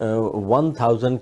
1000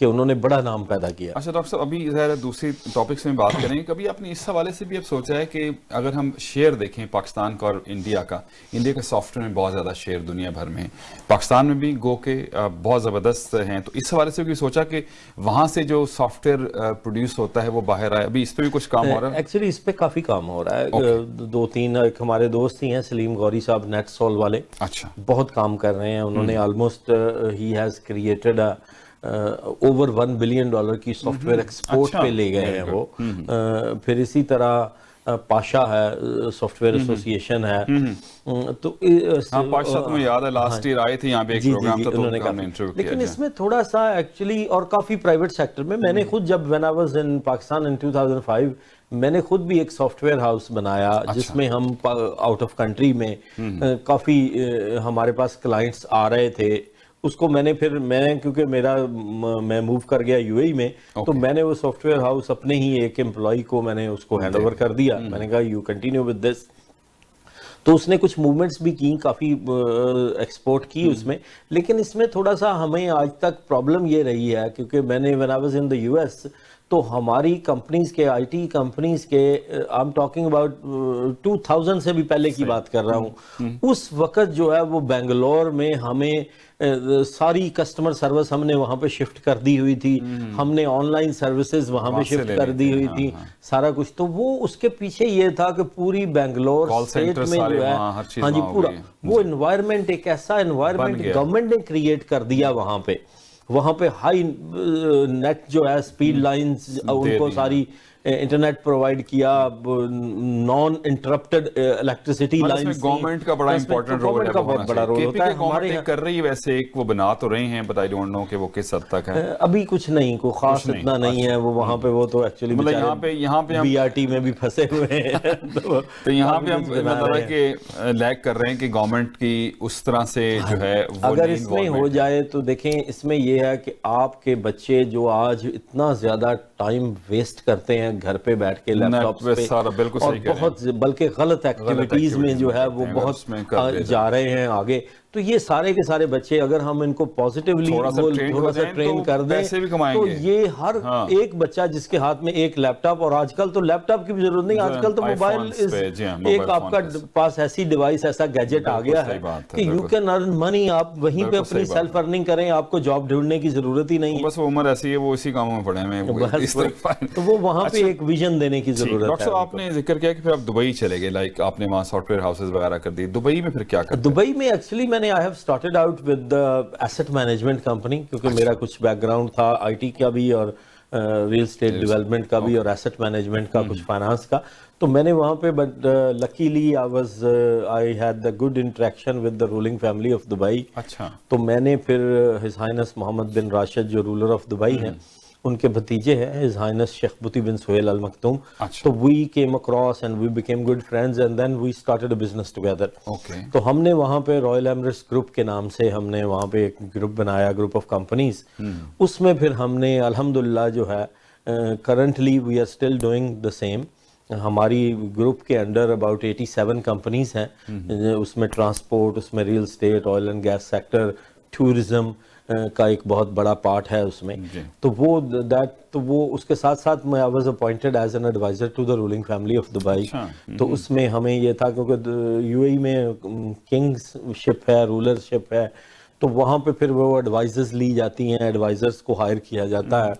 کہ انہوں نے بڑا نام پیدا کیا. اچھا ڈاکٹر صاحب، ابھی ظاہر دوسری ٹاپکس میں بات کریں گے. کبھی آپ نے اس حوالے سے بھی اب سوچا ہے کہ اگر ہم شیئر دیکھیں پاکستان کا اور انڈیا کا سافٹ ویئر میں بہت زیادہ شیئر دنیا بھر میں، پاکستان میں بھی گو کے بہت زبردست ہیں، تو اس حوالے سے بھی سوچا کہ وہاں سے جو سافٹ ویئر پروڈیوس ہوتا ہے وہ باہر آئے؟ ابھی اس پہ بھی کچھ کام ہو رہا ہے؟ ایکچولی اس پہ کافی کام ہو رہا ہے. 2-3 ایک ہمارے دوست ہی ہیں سلیم غوری صاحب نیٹ سول والے، اچھا بہت کام کر رہے ہیں. انہوں نے almost he has created over $1 billion کی سافٹ ویئر ایکسپورٹ پہ لے گئے ہیں وہ. پھر اسی طرح پاشا ہے، سافٹ ویئر ایسوسیشن ہے. تو پاشا تمہیں یاد ہے لاسٹ ایئر آئے تھے یہاں پہ ایک پروگرام تھا تو ہم نے انٹرویو کیا. لیکن اس میں تھوڑا سا ایکچولی اور کافی پرائیویٹ سیکٹر میں نے خود جب when I was in Pakistan in 2005 میں نے خود بھی ایک سافٹ ویئر ہاؤس بنایا جس میں ہم آؤٹ آف کنٹری میں کافی ہمارے پاس کلائنٹس آ رہے تھے. اس کو میں نے پھر کیونکہ میں موو کر گیا یو اے میں، تو میں نے وہ سافٹ ویئر ہاؤس اپنے ہی ایک امپلائی کو میں نے اس کو ہینڈ اوور کر دیا. میں نے کہا یو کنٹینیو ود دس. تو اس نے کچھ موومنٹس بھی کی، کافی ایکسپورٹ کی اس میں. لیکن اس میں تھوڑا سا ہمیں آج تک پرابلم یہ رہی ہے، کیونکہ میں نے when I was in the US تو ہماری کمپنیز کے آئی ٹی کمپنیز کے I'm talking about 2000 سے بھی پہلے کی بات کر رہا ہوں، اس وقت جو ہے وہ بنگلور میں ہمیں ساری کسٹمر سروس ہم نے وہاں پہ شفٹ کر دی ہوئی تھی، ہم نے آن لائن سروسز وہاں پہ شفٹ کر دی ہوئی تھی، سارا کچھ. تو وہ اس کے پیچھے یہ تھا کہ پوری بینگلور اسٹیٹ میں جو ہے ہاں جی پورا وہ انوائرمنٹ، ایک ایسا انوائرمنٹ گورنمنٹ نے کریٹ کر دیا وہاں پہ ہائی نیٹ جو ہے اسپیڈ لائنز ان کو ساری انٹرنیٹ پرووائڈ کیا، naan interrupted electricity lines. Government کا بڑا امپورٹنٹ رول ہے، بہت بڑا رول ہوتا ہے. ہمارے کر رہی ہے ویسے ایک وہ بنا تو رہے ہیں، بٹ آئی ڈونٹ نو کہ وہ کس حد تک ہے. ابھی کچھ نہیں، کوئی خاص اتنا نہیں ہے. وہ وہاں پہ وہ تو ایکچولی یہاں پہ بی آر ٹی میں بھی پھنسے ہوئے ہیں. تو یہاں پہ ہم مطلب ہے کہ لیک کر رہے ہیں کہ گورنمنٹ کی اس طرح سے جو ہے اگر اس میں ہو جائے تو دیکھیں اس میں یہ ہے کہ آپ کے بچے جو آج اتنا زیادہ ٹائم ویسٹ کرتے ہیں گھر پہ بیٹھ کے لیپ ٹاپس پہ، اور بہت بلکہ غلط ایکٹیویٹیز میں جو ہے وہ بہت جا رہے ہیں آگے. تو یہ سارے کے سارے بچے اگر ہم ان کو پازیٹیولی تھوڑا سا ٹرین کر دیں تو یہ ہر ایک بچہ جس کے ہاتھ میں ایک لیپ ٹاپ، اور آج کل تو لیپ ٹاپ کی بھی ضرورت نہیں، آج کل تو موبائل ایک آپ کا پاس ایسی ڈیوائس، ایسا گیجٹ آ گیا ہے کہ یو کین ارن منی. آپ وہیں پہ اپنی سیلف ارننگ کریں، آپ کو جاب ڈھونڈنے کی ضرورت ہی نہیں ہے. بس وہ عمر ایسی ہے، وہ اسی کاموں میں پڑے ہیں. تو وہ وہاں پہ ایک ویژن دینے کی ضرورت ہے. ڈاکٹر صاحب آپ نے ذکر کیا کہ پھر آپ دبئی چلے گئے، لائک آپ نے وہاں سافٹ ویئر ہاؤسز وغیرہ کر دی. دبئی میں پھر کیا کرتے؟ دبئی میں ایکچولی میں نے I have started out with asset management company, کیونکہ میرا کچھ بیک گراؤنڈ تھا آئی ٹی کا بھی اور ریل اسٹیٹ ڈیولپمنٹ کا بھی اور ایسٹ مینجمنٹ کا، کچھ فائنانس کا. تو میں نے وہاں پہ but luckily I had the good interaction with the ruling family of Dubai. اچھا. تو میں نے پھر his highness Mohammed bin Rashid جو رولر آف دبئی ہیں، ان کے بھتیجے ہیں ہز ہائنس شیخ بطی بن سہیل المکتوم. تو we came across and we became good friends and then we started a business together. تو ہم نے وہاں پہ رائل ایمریٹس گروپ کے نام سے ہم نے وہاں پہ ایک گروپ بنایا، گروپ آف کمپنیز. اس میں پھر ہم نے الحمدللہ جو ہے currently we are still doing the same. ہماری گروپ کے انڈر اباؤٹ 87 کمپنیز ہیں. اس میں ٹرانسپورٹ، اس میں real estate, oil and gas sector, tourism کا ایک بہت بڑا پارٹ ہے اس میں. تو وہ اس کے ساتھ ساتھ میں I was appointed as an advisor to the ruling family of Dubai. تو اس میں ہمیں یہ تھا کیونکہ یو اے میں کنگز شپ ہے، رولر شپ ہے، تو وہاں پہ پھر وہ ایڈوائزرز لی جاتی ہیں، ایڈوائزرز کو ہائر کیا جاتا ہے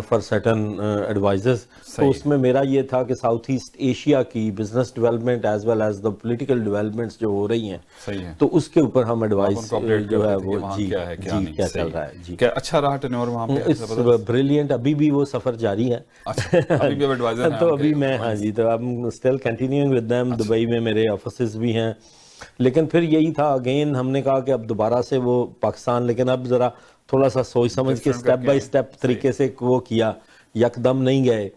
فار سرٹن ایڈوائزرز. تو اس میں میرا یہ تھا کہ ساؤتھ ایسٹ ایشیا کی business development as well as the political developments جو ہو رہی ہیں، تو اس کے اوپر ہم ایڈوائز جو ہے وہ کیا چل رہا ہے. جی اچھا رہا ٹینور وہاں پہ؟ It's brilliant. ابھی بھی وہ سفر جاری ہے. تو ابھی میں ہاں جی، تو I'm still continuing with them. Dubai میں میرے آفسز بھی ہیں. لیکن پھر یہی تھا اگین ہم نے کہا کہ اب دوبارہ سے وہ پاکستان، لیکن اب ذرا تھوڑا سا سوچ سمجھ کے سٹیپ بائی سٹیپ طریقے سے وہ کیا، یکدم نہیں گئے.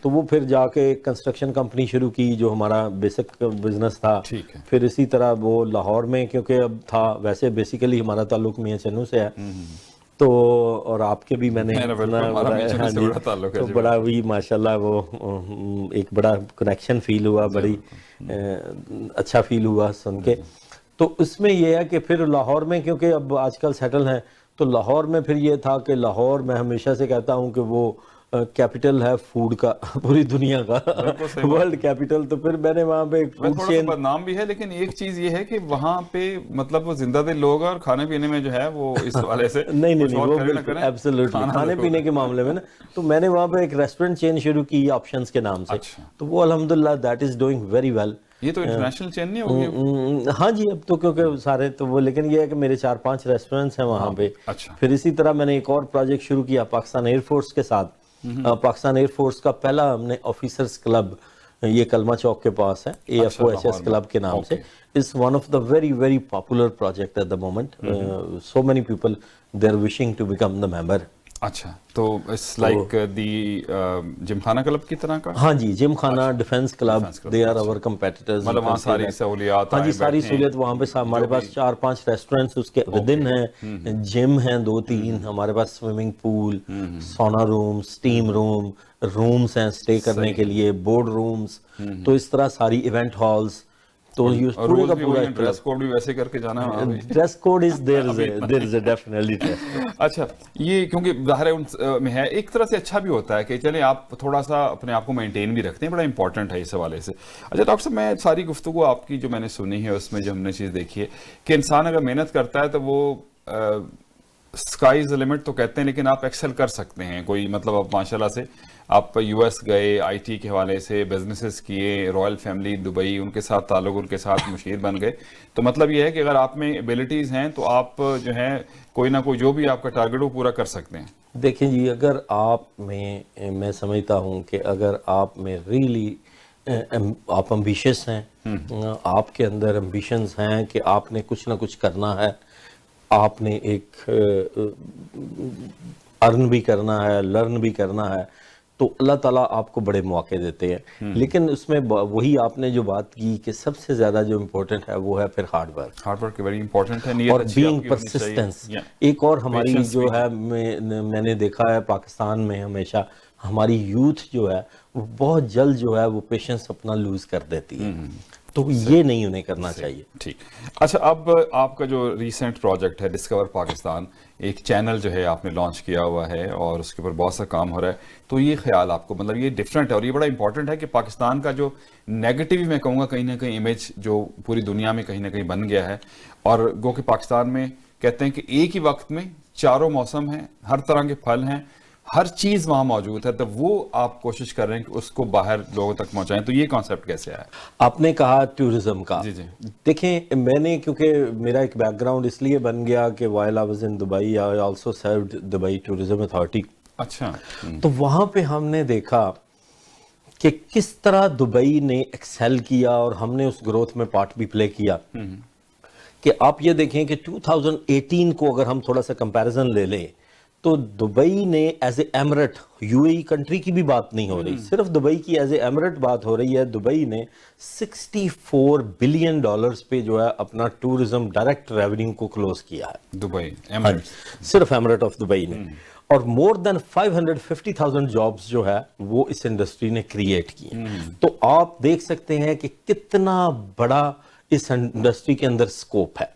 تو وہ پھر جا کے کنسٹرکشن کمپنی شروع کی جو ہمارا بیسک بزنس تھا. پھر اسی طرح وہ لاہور میں کیونکہ اب تھا، ویسے بیسیکلی ہمارا تعلق میاں چنو سے ہے. تو اور آپ کے بھی میں نے تو بڑا بھی ماشاءاللہ وہ ایک بڑا کنیکشن فیل ہوا، بڑی اچھا فیل ہوا سن کے. تو اس میں یہ ہے کہ پھر لاہور میں کیونکہ اب آج کل سیٹل ہیں تو لاہور میں پھر یہ تھا کہ لاہور میں ہمیشہ سے کہتا ہوں کہ وہ کیپٹل ہے فوڈ کا پوری دنیا کا ورلڈ کیپٹل. تو پھر میں نے وہاں پہ ایک فوڈ چین, بدنام بھی ہے لیکن ایک چیز یہ ہے کہ وہاں پہ مطلب وہ زندہ دل لوگ اور کھانے پینے میں جو ہے وہ اس والے سے نہیں وہ بالکل ایبسولوٹلی کھانے پینے کے معاملے میں نا, تو میں نے وہاں پہ ایک ریسٹورنٹ چین شروع کی آپشنز کے نام سے, تو وہ الحمدللہ that is doing very well. یہ تو انٹرنیشنل چین نہیں ہوگی؟ ہاں جی, اب تو کیونکہ سارے تو وہ, لیکن یہ ہے کہ میرے 4-5 ریسٹورنٹس ہیں وہاں پہ. پھر اسی طرح میں نے ایک اور پروجیکٹ شروع کیا پاکستان ایئر فورس کے ساتھ. پاکستان ایئر فورس کا پہلا ہم نے آفیسرز کلب, یہ کلمہ چوک کے پاس ہے, AFOHS کلب کے نام سے. It's one of the very very popular project at the moment. So many people they're wishing to become the member. اچھا, تو it's like the جم خانہ کلب کی طرح کا؟ ہاں جی, جم خانہ defence club, they are our competitors. مطلب وہاں ساری سہولیات, ہاں جی ساری سہولیت وہاں پہ. ہمارے پاس 4-5 ریسٹورنٹس اس کے ودن ہیں, جم ہیں 2-3, ہمارے پاس سوئمنگ پول, سونا روم, اسٹیم رومز ہیں اسٹے کرنے کے لیے, بورڈ رومز, تو اس طرح ساری ایونٹ ہالز. تو پورے کا پورا ڈریس کوڈ بھی ویسے کر کے جانا ہے. Dress code is there is a definitely dress code. اچھا, یہ کیونکہ ظاہر میں ہے ایک طرح سے اچھا بھی ہوتا ہے کہ چلیں آپ تھوڑا سا اپنے آپ کو مینٹین بھی رکھتے ہیں, بڑا امپورٹنٹ ہے اس حوالے سے. اچھا ڈاکٹر صاحب, میں ساری گفتگو آپ کی جو میں نے سنی ہے اس میں جو ہم نے چیز دیکھی ہے کہ انسان اگر محنت کرتا ہے تو وہ اسکائی از لمٹ تو کہتے ہیں, لیکن آپ ایکسل کر سکتے ہیں. کوئی مطلب آپ ماشاءاللہ سے آپ US گئے, IT کے حوالے سے بزنسز کیے, رائل فیملی دبئی, ان کے ساتھ تعلق, ان کے ساتھ مشیر بن گئے. تو مطلب یہ ہے کہ اگر آپ میں ایبیلٹیز ہیں تو آپ جو ہیں کوئی نہ کوئی جو بھی آپ کا ٹارگیٹ وہ پورا کر سکتے ہیں. دیکھیں جی, اگر آپ میں سمجھتا ہوں کہ اگر آپ میں ریئلی آپ امبیشس ہیں, آپ کے اندر امبیشنز ہیں کہ آپ نے کچھ نہ کچھ کرنا ہے, آپ نے ایک ارن بھی کرنا ہے, لرن بھی کرنا ہے, تو اللہ تعالیٰ آپ کو بڑے مواقع دیتے ہیں. لیکن اس میں وہی آپ نے جو بات کی کہ سب سے زیادہ جو امپورٹنٹ ہے وہ ہے پھر ہارڈ ورک ویری امپورٹنٹ ہے, اور بینگ پرسسٹنس. ایک اور ہماری جو ہے میں نے دیکھا ہے پاکستان میں ہمیشہ ہماری یوتھ جو ہے وہ بہت جلد جو ہے وہ پیشنس اپنا لوز کر دیتی ہے, تو یہ نہیں انہیں کرنا چاہیے. ٹھیک. اچھا, اب آپ کا جو ریسنٹ پروجیکٹ ہے ڈسکور پاکستان, ایک چینل جو ہے آپ نے لانچ کیا ہوا ہے اور اس کے اوپر بہت سا کام ہو رہا ہے, تو یہ خیال آپ کو مطلب یہ ڈفرینٹ ہے اور یہ بڑا امپورٹنٹ ہے کہ پاکستان کا جو نیگیٹو میں کہوں گا کہیں نہ کہیں امیج جو پوری دنیا میں کہیں نہ کہیں بن گیا ہے, اور گو کہ پاکستان میں کہتے ہیں کہ ایک ہی وقت میں چاروں موسم ہیں, ہر طرح کے پھل ہیں, ہر چیز وہاں موجود ہے, تو وہ آپ کوشش کر رہے ہیں کہ اس کو باہر لوگوں تک پہنچائیں. تو یہ کانسیپٹ کیسے آیا؟ آپ نے کہا ٹورزم کا. جی جی, دیکھیں میں نے کیونکہ میرا ایک بیک گراؤنڈ اس لیے بن گیا کہ while I was in Dubai I also served Dubai Tourism Authority. اچھا, تو وہاں پہ ہم نے دیکھا کہ کس طرح دبئی نے ایکسیل کیا اور ہم نے اس گروتھ میں پارٹ بھی پلے کیا. کہ آپ یہ دیکھیں کہ 2018 کو اگر ہم تھوڑا سا کمپیریزن لے لیں تو دبئی نے ایز اے ایمریٹ, UAE کنٹری کی بھی بات نہیں ہو رہی, صرف دبئی کی ایز اے ایمریٹ بات ہو رہی ہے. دبئی نے $64 بلین پہ جو ہے اپنا ٹورزم ڈائریکٹ ریونیو کو کلوز کیا ہے. دبئی ایمریٹ, صرف ایمریٹ آف دبئی نے, اور مور دین 550,000 جابز جو ہے وہ اس انڈسٹری نے کریٹ کی. تو آپ دیکھ سکتے ہیں کہ کتنا بڑا اس انڈسٹری کے اندر سکوپ ہے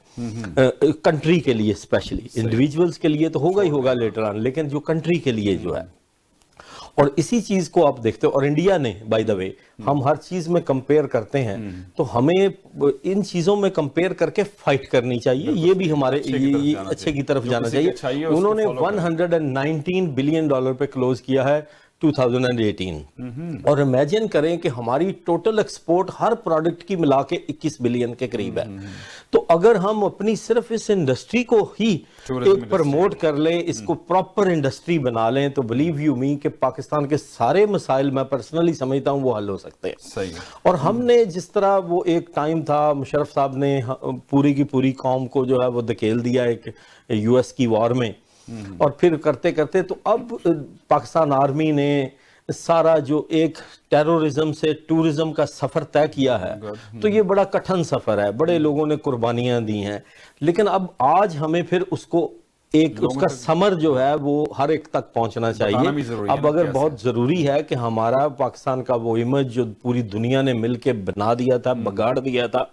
کنٹری کے لیے, اسپیشلی انڈیویجولز کے لیے تو ہوگا ہی ہوگا لیٹر آن, لیکن جو کنٹری کے لیے جو ہے. اور اسی چیز کو آپ دیکھتے ہو, اور انڈیا نے بائی دا وے ہم ہر چیز میں کمپیئر کرتے ہیں, تو ہمیں ان چیزوں میں کمپیئر کر کے فائٹ کرنی چاہیے. یہ بھی ہمارے اچھے کی طرف جانا چاہیے. انہوں نے $119 بلین پہ کلوز کیا ہے 2018, اور امیجن کریں کہ ہماری ٹوٹل ایکسپورٹ ہر پروڈکٹ کی ملا کے 21 بلین کے قریب ہے. تو اگر ہم اپنی صرف اس انڈسٹری کو ہی ایک پرموٹ کر لیں, اس کو پراپر انڈسٹری بنا لیں, تو بلیو یو می کہ پاکستان کے سارے مسائل میں پرسنلی سمجھتا ہوں وہ حل ہو سکتے ہیں. صحیح. اور ہم نے جس طرح وہ ایک ٹائم تھا, مشرف صاحب نے پوری کی پوری قوم کو جو ہے وہ دھکیل دیا ایک US کی وار میں, اور پھر کرتے کرتے تو اب پاکستان آرمی نے سارا جو ایک ٹیرورزم سے ٹورزم کا سفر طے کیا ہے, تو یہ بڑا کٹھن سفر ہے, بڑے لوگوں نے قربانیاں دی ہیں, لیکن اب آج ہمیں پھر اس کو ایک اس کا سمر جو ہے وہ ہر ایک تک پہنچنا چاہیے. اب اگر بہت ضروری ہے کہ ہمارا پاکستان کا وہ امیج جو پوری دنیا نے مل کے بنا دیا تھا, بگاڑ دیا تھا,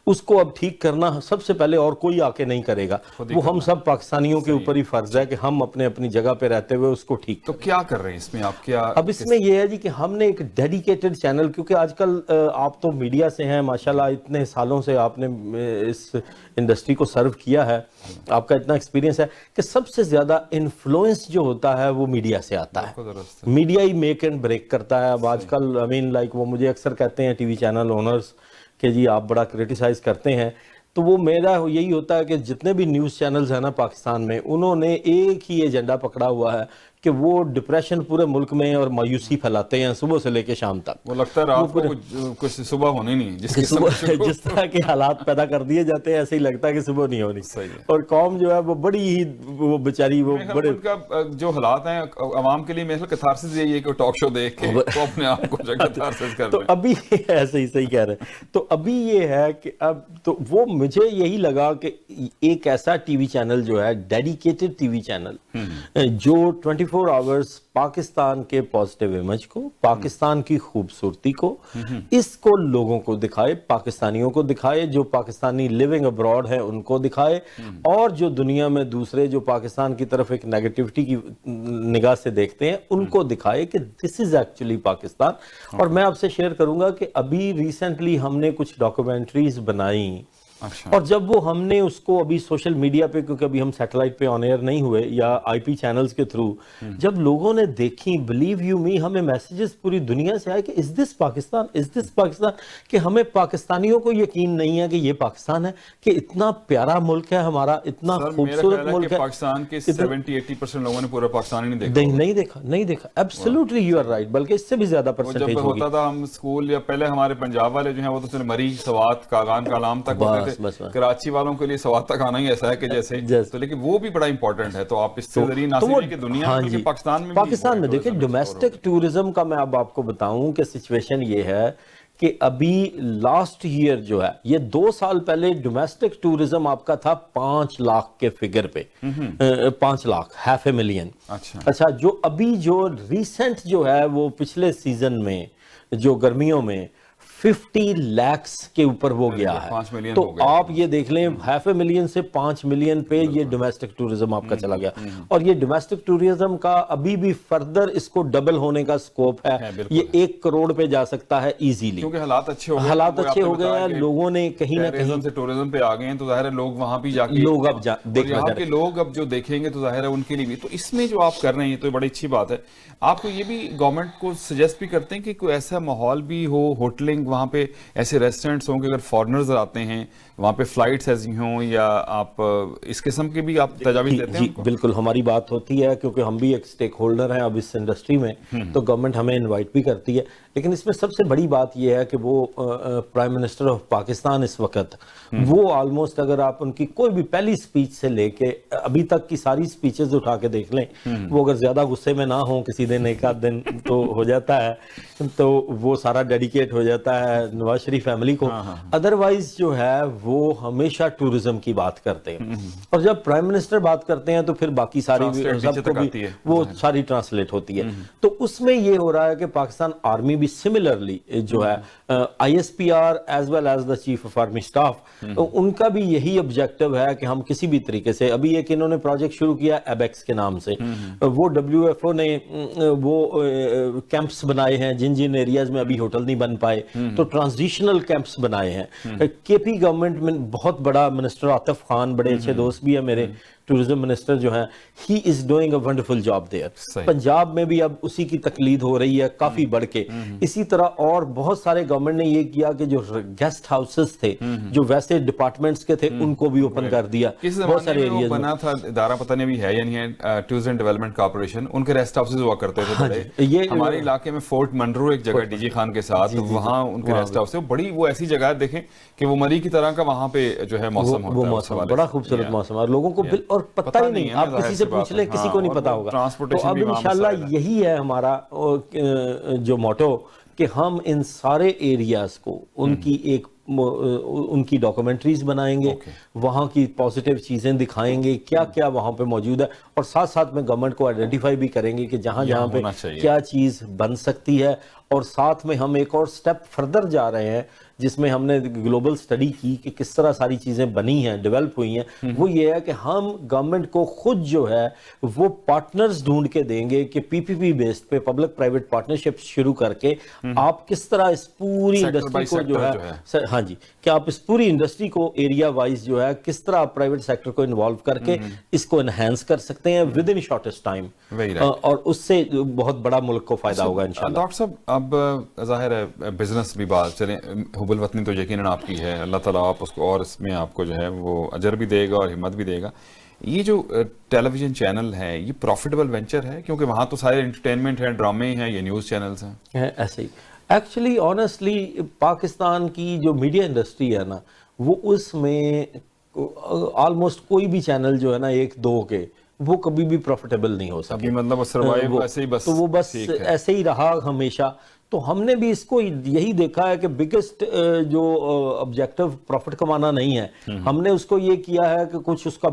اس کو اب ٹھیک کرنا سب سے پہلے اور کوئی آ کے نہیں کرے گا, وہ ہم سب پاکستانیوں کے اوپر ہی فرض ہے کہ ہم اپنی جگہ پہ رہتے ہوئے اس کو ٹھیک تو کیا کر رہے ہیں اس میں آپ؟ کیا اب اس میں یہ ہے جی کہ ہم نے ایک ڈیڈیکیٹڈ چینل, کیونکہ آج کل آپ تو میڈیا سے ہیں ماشاءاللہ, اتنے سالوں سے آپ نے اس انڈسٹری کو سرو کیا ہے, آپ کا اتنا ایکسپیرینس ہے کہ سب سے زیادہ انفلوئنس جو ہوتا ہے وہ میڈیا سے آتا ہے. Media he make and break کرتا ہے. اب آج کل وہ مجھے اکثر کہتے ہیں ٹی وی چینل اونرز کہ جی آپ بڑا کرٹیسائز کرتے ہیں, تو وہ میرا یہی ہوتا ہے کہ جتنے بھی نیوز چینلز ہیں نا پاکستان میں, انہوں نے ایک ہی ایجنڈا پکڑا ہوا ہے کہ وہ ڈپریشن پورے ملک میں اور مایوسی پھیلاتے ہیں صبح سے لے کے شام تک. وہ لگتا ہے رات کو کچھ صبح ہونی نہیں, جس طرح کے حالات پیدا کر دیے جاتے ہیں ایسے ہی لگتا ہے کہ صبح نہیں ہونی. اور قوم جو ہے وہ بڑی ہی وہ بیچاری وہ بڑے جو حالات ہیں عوام کے لیے میرا کتھارسس یہی ہے کہ ٹاک شو دیکھ کے وہ اپنے آپ کو کتھارسس کر رہے ہیں. تو ابھی ایسے ہی صحیح کہہ رہے ہیں. تو ابھی یہ ہے کہ اب تو وہ مجھے یہی لگا کہ ایک ایسا ٹی وی چینل جو ہے ڈیڈیکیٹڈ ٹی وی چینل جو 24 آورز پاکستان کے پازیٹیو امیج کو, پاکستان کی خوبصورتی کو, اس کو لوگوں کو دکھائے, پاکستانیوں کو دکھائے, جو پاکستانی لیونگ ابراڈ ہے ان کو دکھائے, اور جو دنیا میں دوسرے جو پاکستان کی طرف ایک نیگیٹیوٹی کی نگاہ سے دیکھتے ہیں ان کو دکھائے کہ دس از ایکچولی پاکستان. اور میں آپ سے شیئر کروں گا کہ ابھی ریسنٹلی ہم نے کچھ ڈاکومنٹریز بنائیں, اور جب وہ ہم نے اس کو ابھی سوشل میڈیا پہ, کیونکہ ابھی ہم سیٹلائٹ پہ آن ایئر نہیں ہوئے یا آئی پی چینلز کے تھرو, جب لوگوں نے دیکھی, بلیو یو می, ہمیں میسیجز پوری دنیا سے آئے کہ از دس پاکستان, از دس پاکستان, کہ ہمیں پاکستانیوں کو یقین نہیں ہے کہ یہ پاکستان ہے, کہ اتنا پیارا ملک ہے ہمارا, اتنا خوبصورت ملک ہے. پاکستان کے 70-80% لوگوں نے پورا پاکستان ہی نہیں دیکھا. ایبسلیوٹلی یو آر رائٹ, بلکہ اس سے بھی زیادہ پرسنٹیج ہوگی. جب ہوتا تھا ہم اسکول یا پہلے ہمارے پنجاب والے جو ہیں وہ تو مری, سوات, کاغان, کالام تک ہوتے تھے. کراچی والوں کے لیے سوات تک آنا ہی ایسا ہے کہ جیسے تو, لیکن وہ بھی بڑا امپورٹنٹ ہے. تو آپ اس سے ذریعے نہ صرف کہ دنیا میں پاکستان میں دیکھیں ڈومیسٹک ٹورزم کا میں اب آپ کو بتاؤں کہ سچویشن یہ ہے کہ ابھی لاسٹ ایئر جو ہے, یہ 2 سال پہلے ڈومیسٹک ٹورزم آپ کا تھا 5 لاکھ کے فگر پہ, 5 لاکھ, 500,000. اچھا, جو ابھی جو ریسنٹ جو ہے وہ پچھلے سیزن میں جو گرمیوں میں 50 لاکھ کے اوپر وہ گیا ہے. تو آپ یہ دیکھ لیں 500,000 سے 5 ملین پہ یہ ڈومیسٹک ٹورزم آپ کا چلا گیا. اور یہ ڈومیسٹک ٹورزم کا ابھی بھی فردر اس کو ڈبل ہونے کا سکوپ ہے, یہ 1 کروڑ پہ جا سکتا ہے ایزیلی, کیونکہ حالات اچھے ہو گئے ہیں. لوگوں نے کہیں نہ کہیں سے ٹورزم پہ آ گئے ہیں, تو ظاہر ہے لوگ وہاں بھی جا کے لوگ اب یہاں کے لوگ اب جو دیکھیں گے تو ظاہر ہے ان کے لیے بھی. تو اس میں جو آپ کر رہے ہیں تو بڑی اچھی بات ہے. آپ کو یہ بھی گورنمنٹ کو سجیسٹ بھی کرتے ہیں کہ کوئی ایسا ماحول بھی ہو, ہوٹلنگ وہاں پہ ایسے ریسٹورنٹس ہوں کہ اگر فارنرز آتے ہیں وہاں پہ فلائٹس ایسی ہوں, یا آپ اس قسم کے بھی آپ تجاویز دیتے ہیں؟ جی بالکل, ہماری بات ہوتی ہے کیونکہ ہم بھی ایک سٹیک ہولڈر ہیں اب اس انڈسٹری میں, تو گورنمنٹ ہمیں انوائٹ بھی کرتی ہے. لیکن اس میں سب سے بڑی بات یہ ہے کہ وہ پرائم منسٹر آف پاکستان اس وقت, وہ آلموسٹ اگر آپ ان کی کوئی بھی پہلی سپیچ سے لے کے ابھی تک کی ساری سپیچز اٹھا کے دیکھ لیں, وہ اگر زیادہ غصے میں نہ ہوں کسی دن, ایک آدھ دن تو ہو جاتا ہے, تو وہ سارا ڈیڈیکیٹ ہو جاتا ہے نواز شریف فیملی کو. ادروائز جو ہے وہ ہمیشہ ٹورزم کی بات کرتے ہیں, اور جب پرائم منسٹر بات کرتے ہیں تو پھر باقی ساری سب کو بھی وہ ساری ٹرانسلیٹ ہوتی ہے. تو اس میں یہ ہو رہا ہے کہ پاکستان آرمی بھی سملرلی جو ہے I S P R as well as the chief of army staff, ان کا بھی یہی آبجیکٹو ہے کہ ہم کسی بھی طریقے سے, ابھی ایک انہوں نے پروجیکٹ شروع کیا ایبیکس کے نام سے, وہ WFO نے وہ کیمپس بنائے ہیں جن ایریاز میں ابھی ہوٹل نہیں بن پائے, تو ٹرانزیشنل کیمپس بنائے ہیں. کے پی گورنمنٹ میں بہت بڑا منسٹر عاطف خان, بڑے اچھے دوست بھی ہیں میرے, ٹورزم منسٹر جو ہیں, he is doing a wonderful job there. Punjab میں بھی اب اسی کی تقلید ہو رہی ہے کافی بڑھ کے. اسی طرح اور بہت سارے گورنمنٹ نے یہ کیا کہ جو گیسٹ ہاؤسز تھے جو ویسے ڈپارٹمنٹس کے تھے ان کو بھی اوپن کر دیا. بہت سارے ایریاز بنا تھا ادارہ, پتہ نہیں بھی ہے یا نہیں ہے, ٹورزم ڈیولپمنٹ کارپوریشن, ان کے ریسٹ ہاؤسز ہوا کرتے تھے. یہ ہمارے علاقے میں فورٹ منرو ایک جگہ ڈی جی خان کے ساتھ, وہاں ان کے ریسٹ ہاؤس ہے بڑی, وہ ایسی جگہ ہے دیکھیں کہ وہ مری کی طرح کا وہاں پہ جو ہے موسم ہوتا ہے, بڑا خوبصورت موسم ہے, لوگوں کو اور پتہ ہی نہیں, آپ کسی سے پوچھ لیں کسی کو نہیں پتا ہوگا. تو اب انشاءاللہ یہی ہے ہمارا جو موٹو کہ ہم ان سارے ایریاز کو ان کی ڈاکومنٹریز بنائیں گے, وہاں کی پازیٹیو چیزیں دکھائیں گے, کیا کیا وہاں پہ موجود ہے, اور ساتھ ساتھ میں گورنمنٹ کو آئیڈینٹیفائی بھی کریں گے کہ جہاں جہاں پہ کیا چیز بن سکتی ہے. اور ساتھ میں ہم ایک اور سٹیپ فردر جا رہے ہیں, جس میں ہم نے گلوبل اسٹڈی کی کہ کس طرح ساری چیزیں بنی ہیں، ڈیولپ ہوئی ہیں، وہ یہ ہے کہ ہم گورنمنٹ کو خود جو ہے وہ پارٹنرز ڈھونڈ کے دیں گے کہ پی پی پی بیسڈ پہ پبلک پرائیویٹ پارٹنرشپ شروع کر کے آپ کس طرح اس پوری انڈسٹری کو جو ہے ہاں جی کہ آپ اس پوری انڈسٹری کو ایریا وائز جو ہے کس طرح آپ پرائیویٹ سیکٹر کو انوالو کر کے اس کو انہینس کر سکتے ہیں ود ان شارٹیسٹ ٹائم، اور اس سے بہت بڑا ملک کو فائدہ ہوگا انشاءاللہ۔ ڈاکٹر صاحب اب ظاہر ہے بزنس بھی بات چلیں، حب الوطنی تو یقیناً آپ کی ہے، اللہ تعالیٰ آپ اس کو اور اس میں آپ کو جو ہے وہ اجر بھی دے گا اور ہمت بھی دے گا۔ یہ جو ٹیلی ویژن چینل ہے یہ پروفیٹیبل وینچر ہے؟ کیونکہ وہاں تو سارے انٹرٹینمنٹ ہیں، ڈرامے ہیں، یہ نیوز چینلز ہیں۔ ایسے ہی ایکچولی آنیسٹلی پاکستان کی جو میڈیا انڈسٹری ہے نا وہ اس میں آلموسٹ کوئی بھی چینل جو ہے نا ایک دو کے وہ کبھی بھی پروفیٹیبل نہیں ہو سکے، مطلب سروائیو ایسے ہی بس، تو وہ بس ایسے ہی رہا ہمیشہ۔ تو ہم نے بھی اس کو یہی دیکھا ہے کہ بگیسٹ جو آبجیکٹو پروفٹ کمانا نہیں ہے، ہم نے اس کو یہ کیا ہے کہ کچھ اس کا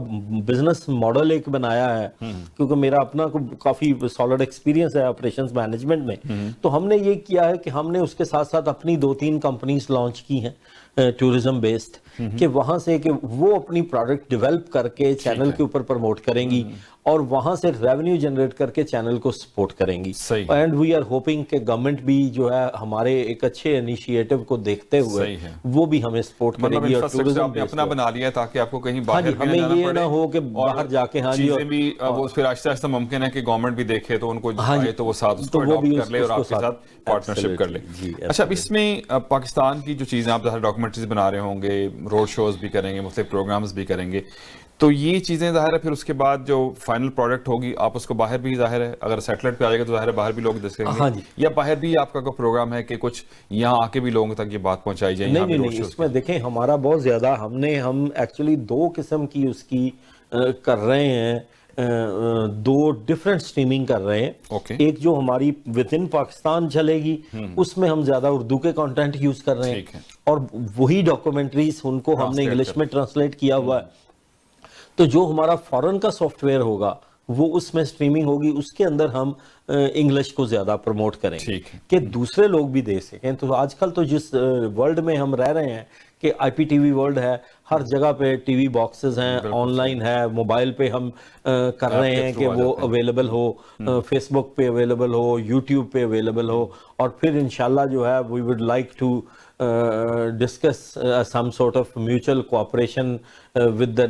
بزنس ماڈل ایک بنایا ہے، کیونکہ میرا اپنا کافی سالڈ ایکسپیرینس ہے آپریشنز مینجمنٹ میں، تو ہم نے یہ کیا ہے کہ ہم نے اس کے ساتھ ساتھ اپنی 2-3 کمپنیز لانچ کی ہیں ٹورزم بیسڈ، کہ وہاں سے کہ وہ اپنی پروڈکٹ ڈیولپ کر کے چینل کے اوپر پروموٹ کریں گی اور وہاں سے ریونیو جنریٹ کر کے چینل کو سپورٹ کریں گی، اینڈ وی آر ہوپنگ کہ گورنمنٹ بھی جو ہے ہمارے ایک اچھے انیشیٹو کو دیکھتے ہوئے وہ بھی ہمیں سپورٹ کرے گی، اور ٹورزم آپ نے اپنا بنا لیا تاکہ آپ کو کہیں باہر بھی ہمیں یہ نہ ہو کہ باہر جا کے چیزیں بھی وہ پھر آہستہ آہستہ ممکن ہے کہ گورنمنٹ بھی دیکھے تو ان کو آئے تو وہ ساتھ اس کو اڈاپٹ کر لے اور آپ کے ساتھ پارٹنرشپ کر لے۔ اچھا اب اس میں پاکستان کی جو چیزیں آپ ظاہر ڈاکومنٹریز بنا رہے ہوں گے، روڈ شوز بھی کریں گے، مختلف پروگرامز بھی کریں گے، تو یہ چیزیں ظاہر ہے پھر اس کے بعد جو فائنل پروڈکٹ ہوگی آپ اس کو باہر بھی ظاہر ہے اگر سیٹلائٹ پہ آ جائے گا تو ظاہر ہے باہر بھی لوگ دیکھیں گے، یا باہر بھی آپ کا کوئی پروگرام ہے کہ کچھ یہاں آ کے بھی لوگوں تک یہ بات پہنچائی جائے؟ نہیں، اس میں دیکھیں ہمارا بہت زیادہ ہم ایکچولی 2 قسم کی اس کی کر رہے ہیں، 2 ڈیفرنٹ سٹریمنگ کر رہے ہیں۔ ایک جو ہماری ود ان پاکستان چلے گی اس میں ہم زیادہ اردو کے کانٹینٹ یوز کر رہے ہیں، اور وہی ڈاکومنٹریز ان کو ہم نے انگلش میں ٹرانسلیٹ کیا ہوا ہے۔ تو جو ہمارا فورن کا سافٹ ویئر ہوگا وہ اس میں سٹریمنگ ہوگی، اس کے اندر ہم انگلش کو زیادہ پروموٹ کریں گے کہ دوسرے لوگ بھی دیکھ سکیں۔ تو آج کل تو جس ورلڈ میں ہم رہ رہے ہیں کہ آئی پی ٹی وی ورلڈ ہے، ہر جگہ پہ ٹی وی باکسز ہیں، آن لائن ہے، موبائل پہ ہم کر رہے ہیں کہ وہ اویلیبل ہو، فیس بک پہ اویلیبل ہو، یوٹیوب پہ اویلیبل ہو، اور پھر انشاءاللہ جو ہے we would like to discuss some sort of mutual cooperation with the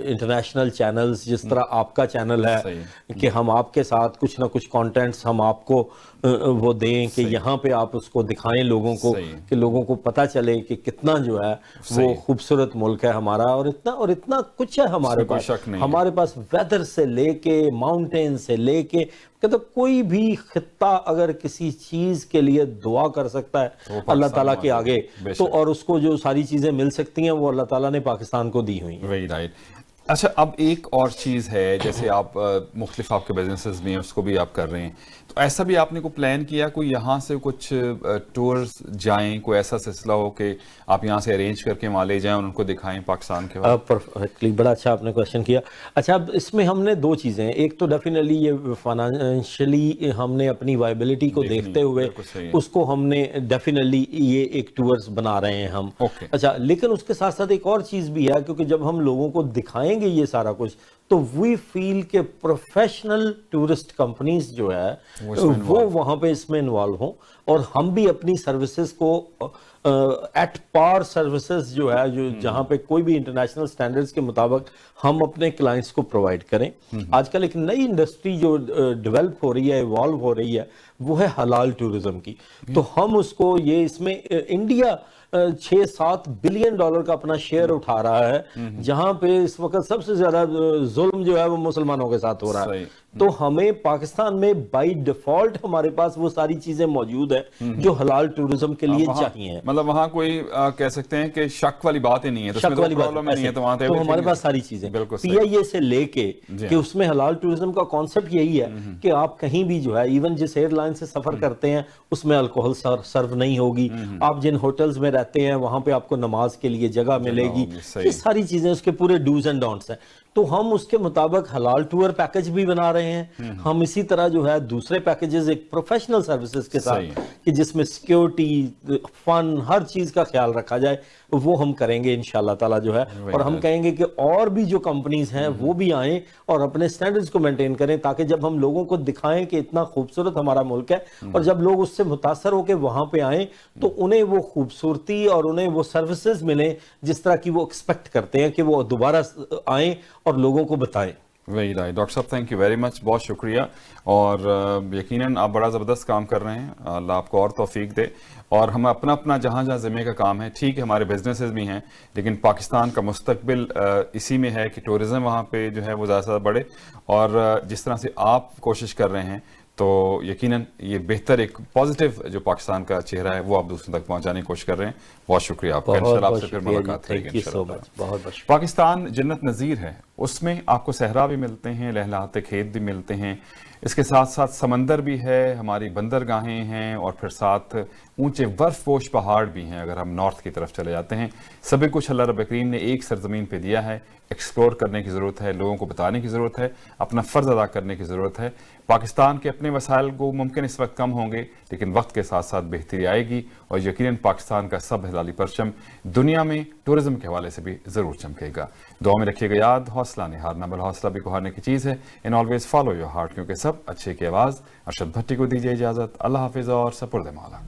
international channels، جس طرح آپ کا چینل ہے کہ ہم آپ کے ساتھ کچھ نہ کچھ کانٹینٹس ہم آپ کو وہ دیں کہ یہاں پہ آپ اس کو دکھائیں لوگوں کو، کہ لوگوں کو پتہ چلے کہ کتنا جو ہے وہ خوبصورت ملک ہے ہمارا، اور اتنا کچھ ہے ہمارے پاس ویدر سے لے کے ماؤنٹین سے لے کے کہ تو کوئی بھی خطہ اگر کسی چیز کے لیے دعا کر سکتا ہے اللہ تعالیٰ کے آگے تو، اور اس کو جو ساری چیزیں مل سکتی ہیں وہ اللہ تعالیٰ نے پاکستان کو دی ہوئی ہیں۔ وہی رائٹ۔ اچھا اب ایک اور چیز ہے، جیسے آپ مختلف آپ کے بزنسز میں اس کو بھی آپ کر رہے ہیں، تو ایسا بھی آپ نے کوئی پلان کیا کوئی یہاں سے کچھ ٹورز جائیں، کوئی ایسا سلسلہ ہو کہ آپ یہاں سے ارینج کر کے وہاں لے جائیں اور ان کو دکھائیں پاکستان کے بعد؟ پرفیکٹلی، بڑا اچھا آپ نے کویشچن کیا۔ اچھا اب اس میں ہم نے 2 چیزیں ہیں، ایک تو ڈیفینیٹلی یہ فائنینشلی ہم نے اپنی وائبلٹی کو دیکھتے ہوئے اس کو ہم نے ڈیفینیٹلی یہ ایک ٹورز بنا رہے ہیں ہم۔ اچھا لیکن اس کے ساتھ ساتھ ایک اور چیز بھی ہے، کیونکہ جب ہم لوگوں کو دکھائیں گے یہ سارا کچھ تو وی فیل کہ پروفیشنل ٹورسٹ کمپنیز جو ہے وہ وہاں پہ اس میں انوالو ہوں، اور ہم بھی اپنی سروسز کو ایٹ پار سروسز جو ہے جو جہاں پہ کوئی بھی انٹرنیشنل سٹینڈرڈز کے مطابق ہم اپنے کلائنٹس کو پرووائڈ کریں۔ آج کل ایک نئی انڈسٹری جو ڈیولپ ہو رہی ہے، ایوالو ہو رہی ہے، وہ ہے حلال ٹورزم کی، تو ہم اس کو اس میں انڈیا $6-7 بلین کا اپنا شیئر اٹھا رہا ہے، جہاں پہ اس وقت سب سے زیادہ ظلم جو ہے وہ مسلمانوں کے ساتھ ہو رہا ہے۔ تو ہمیں پاکستان میں بائی ڈیفالٹ ہمارے پاس وہ ساری چیزیں موجود ہیں جو حلال ٹورزم کے لیے چاہیے، مطلب وہاں کوئی کہہ سکتے ہیں کہ شک والی بات ہی نہیں ہے، شک والی بات نہیں ہے، تو ہمارے پاس ساری چیزیں پی آئی اے سے لے کے کہ اس میں حلال ٹورزم کا کانسیپٹ یہی ہے کہ آپ کہیں بھی جو ہے ایون جس ایئر لائن سے سفر کرتے ہیں اس میں الکوہل سرو نہیں ہوگی، آپ جن ہوٹلز میں رہتے ہیں وہاں پہ آپ کو نماز کے لیے جگہ ملے گی، یہ ساری چیزیں اس کے پورے ڈوز اینڈ ڈونٹس ہیں۔ تو ہم اس کے مطابق حلال ٹور پیکج بھی بنا رہے ہیں. ہم اسی طرح جو ہے دوسرے پیکجز ایک پروفیشنل سروسز کے ساتھ کہ جس میں سیکیورٹی، فن، ہر چیز کا خیال رکھا جائے وہ ہم کریں گے انشاءاللہ تعالی جو ہے. اور ہم کہیں گے کہ اور بھی جو کمپنیز ہیں وہ بھی آئیں اور اپنے سٹینڈرڈز کو مینٹین کریں، تاکہ جب ہم لوگوں کو دکھائیں کہ اتنا خوبصورت ہمارا ملک ہے اور جب لوگ اس سے متاثر ہو کے وہاں پہ آئیں تو انہیں وہ خوبصورتی اور انہیں وہ سروسز ملیں جس طرح کی وہ ایکسپیکٹ کرتے ہیں کہ وہ دوبارہ آئیں اور لوگوں کو بتائیں. ویری رائٹ ڈاکٹر صاحب، تھینک یو ویری مچ، بہت شکریہ. اور یقیناً آپ بڑا زبردست کام کر رہے ہیں، اللہ آپ کو اور توفیق دے. اور ہم اپنا جہاں ذمے کا کام ہے، ٹھیک ہے ہمارے بزنسز بھی ہیں لیکن پاکستان کا مستقبل اسی میں ہے کہ ٹورزم وہاں پہ جو ہے وہ زیادہ سے زیادہ بڑھے. اور جس طرح سے آپ کوشش کر رہے ہیں تو یقیناً یہ بہتر ایک پازیٹیو جو پاکستان کا چہرہ ہے وہ آپ دوسروں تک پہنچانے کی کوشش کر رہے ہیں. بہت شکریہ آپ کا، انشاءاللہ آپ سے پھر ملاقات رہے گی. پاکستان جنت نظیر ہے، اس میں آپ کو صحرا بھی ملتے ہیں، لہلاتے کھیت بھی ملتے ہیں، اس کے ساتھ ساتھ سمندر بھی ہے، ہماری بندرگاہیں ہیں اور پھر ساتھ اونچے برف پوش پہاڑ بھی ہیں. اگر ہم نارتھ کی طرف چلے جاتے ہیں، سبھی کچھ اللہ رب کریم نے ایک سرزمین پہ دیا ہے. ایکسپلور کرنے کی ضرورت ہے، لوگوں کو بتانے کی ضرورت ہے، اپنا فرض ادا کرنے کی ضرورت ہے. پاکستان کے اپنے وسائل کو ممکن اس وقت کم ہوں گے لیکن وقت کے ساتھ ساتھ بہتری آئے گی اور یقیناً پاکستان کا سب ہلالی پرچم دنیا میں ٹورزم کے حوالے سے بھی ضرور چمکے گا. دعا میں رکھیے گا یاد، حوصلہ نہیں ہارنا، بل حوصلہ بھی کو ہارنے کی چیز ہے. ان آلویز فالو یور ہارٹ، کیونکہ سب اچھے کی آواز. ارشد بھٹی کو دیجیے اجازت. اللہ حافظ اور سپرد مولا.